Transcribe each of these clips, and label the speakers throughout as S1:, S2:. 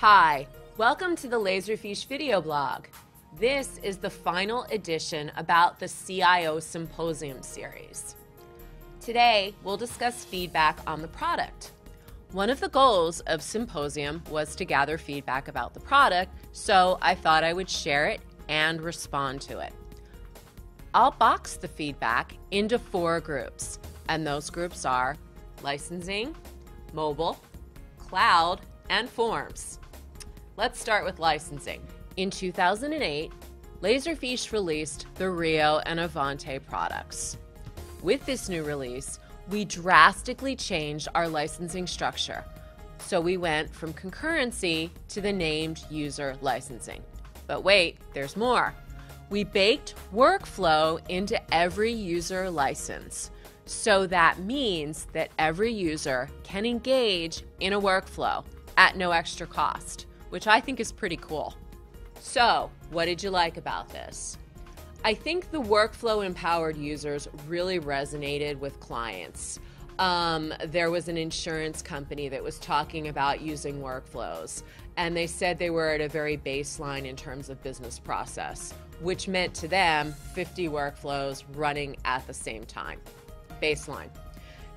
S1: Hi, welcome to the Laserfiche video blog. This is the final edition about the CIO Symposium series. Today, we'll discuss feedback on the product. One of the goals of Symposium was to gather feedback about the product, so I thought I would share it and respond to it. I'll box the feedback into 4 groups, and those groups are licensing, mobile, cloud, and forms. Let's start with licensing. In 2008, Laserfiche released the Rio and Avante products. With this new release, we drastically changed our licensing structure. So we went from concurrency to the named user licensing. But wait, there's more. We baked workflow into every user license. So that means that every user can engage in a workflow at no extra cost, which I think is pretty cool. So, what did you like about this? I think the workflow-empowered users really resonated with clients. There was an insurance company that was talking about using workflows, and they said they were at a very baseline in terms of business process, which meant to them 50 workflows running at the same time. Baseline.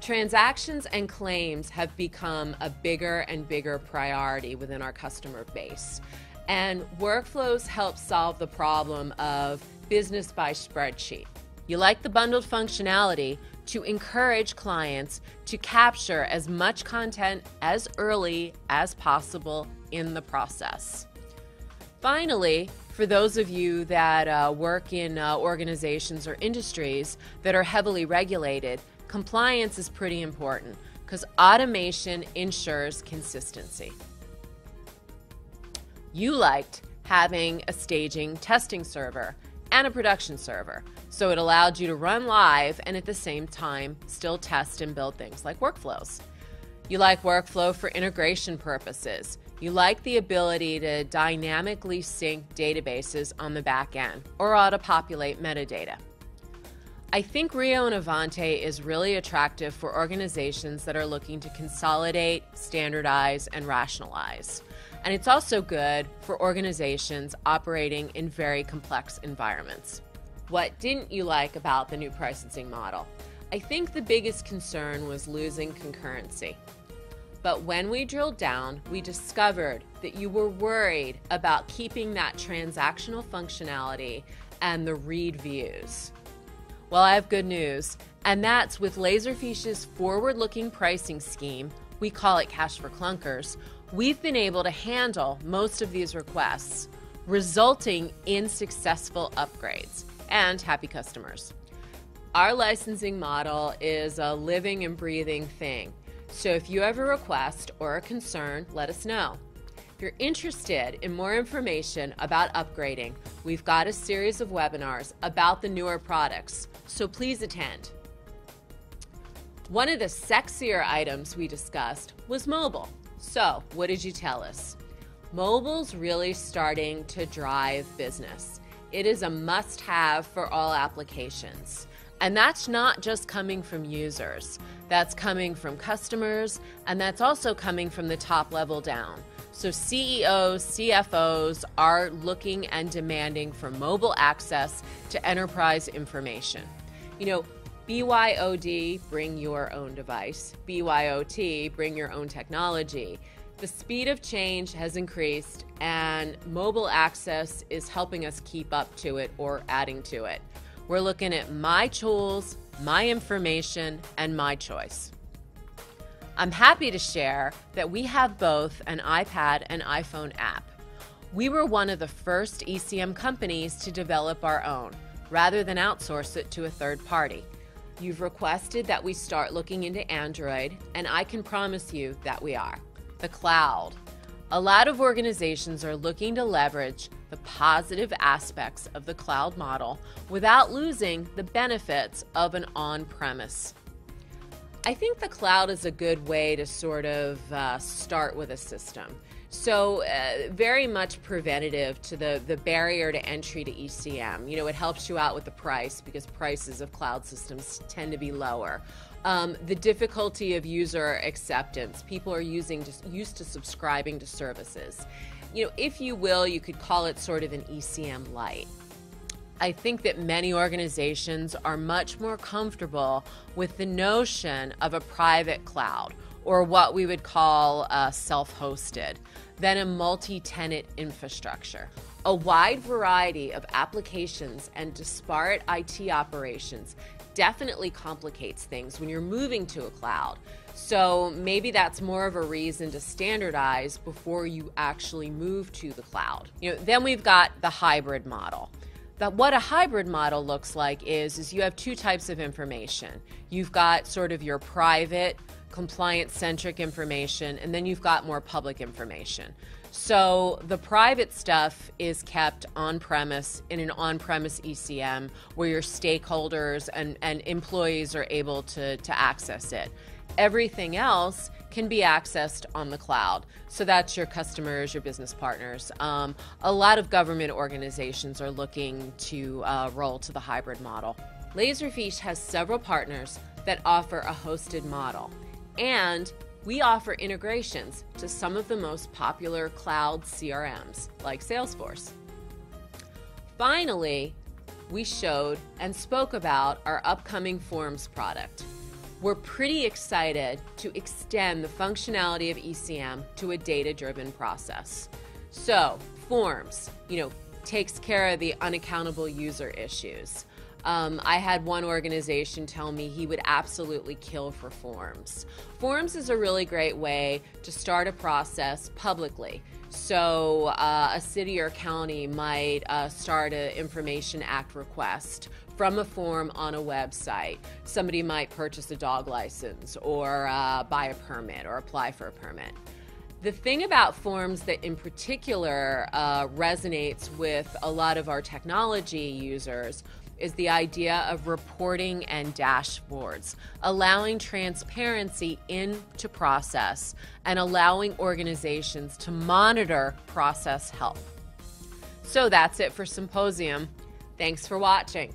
S1: Transactions and claims have become a bigger and bigger priority within our customer base. And workflows help solve the problem of business by spreadsheet. You like the bundled functionality to encourage clients to capture as much content as early as possible in the process. Finally, for those of you that work in organizations or industries that are heavily regulated, compliance is pretty important because automation ensures consistency. You liked having a staging testing server and a production server, so it allowed you to run live and at the same time still test and build things like workflows. You like workflow for integration purposes. You like the ability to dynamically sync databases on the back end or auto-populate metadata. I think Rio and Avante is really attractive for organizations that are looking to consolidate, standardize, and rationalize. And it's also good for organizations operating in very complex environments. What didn't you like about the new pricing model? I think the biggest concern was losing concurrency. But when we drilled down, we discovered that you were worried about keeping that transactional functionality and the read views. Well, I have good news, and that's with Laserfiche's forward-looking pricing scheme, we call it Cash for Clunkers, we've been able to handle most of these requests, resulting in successful upgrades and happy customers. Our licensing model is a living and breathing thing, so if you have a request or a concern, let us know. If you're interested in more information about upgrading, we've got a series of webinars about the newer products, so please attend. One of the sexier items we discussed was mobile. So, what did you tell us? Mobile's really starting to drive business. It is a must-have for all applications. And that's not just coming from users. That's coming from customers, and that's also coming from the top level down. So CEOs, CFOs are looking and demanding for mobile access to enterprise information. You know, BYOD, bring your own device. BYOT, bring your own technology. The speed of change has increased, and mobile access is helping us keep up to it or adding to it. We're looking at my tools, my information, and my choice. I'm happy to share that we have both an iPad and iPhone app. We were one of the first ECM companies to develop our own, rather than outsource it to a third party. You've requested that we start looking into Android, and I can promise you that we are. The cloud. A lot of organizations are looking to leverage the positive aspects of the cloud model without losing the benefits of an on-premise. I think the cloud is a good way to sort of start with a system. So very much preventative to the barrier to entry to ECM. You know, it helps you out with the price because prices of cloud systems tend to be lower. The difficulty of user acceptance. People are used to subscribing to services. If you will, you could call it sort of an ECM light. I think that many organizations are much more comfortable with the notion of a private cloud, or what we would call self-hosted, than a multi-tenant infrastructure. A wide variety of applications and disparate IT operations definitely complicates things when you're moving to a cloud. So maybe that's more of a reason to standardize before you actually move to the cloud. Then we've got the hybrid model. What a hybrid model looks like is you have two types of information. You've got sort of your private, compliance-centric information, and then you've got more public information. So the private stuff is kept on-premise in an on-premise ECM where your stakeholders and employees are able to access it. Everything else can be accessed on the cloud. So that's your customers, your business partners. A lot of government organizations are looking to roll to the hybrid model. Laserfiche has several partners that offer a hosted model, and we offer integrations to some of the most popular cloud CRMs like Salesforce. Finally, we showed and spoke about our upcoming Forms product. We're pretty excited to extend the functionality of ECM to a data-driven process. So, Forms, takes care of the unaccountable user issues. I had one organization tell me he would absolutely kill for Forms. Forms is a really great way to start a process publicly. So a city or county might start an Information Act request from a form on a website. Somebody might purchase a dog license or buy a permit or apply for a permit. The thing about Forms that in particular resonates with a lot of our technology users is the idea of reporting and dashboards, allowing transparency into process and allowing organizations to monitor process health. So that's it for Symposium. Thanks for watching.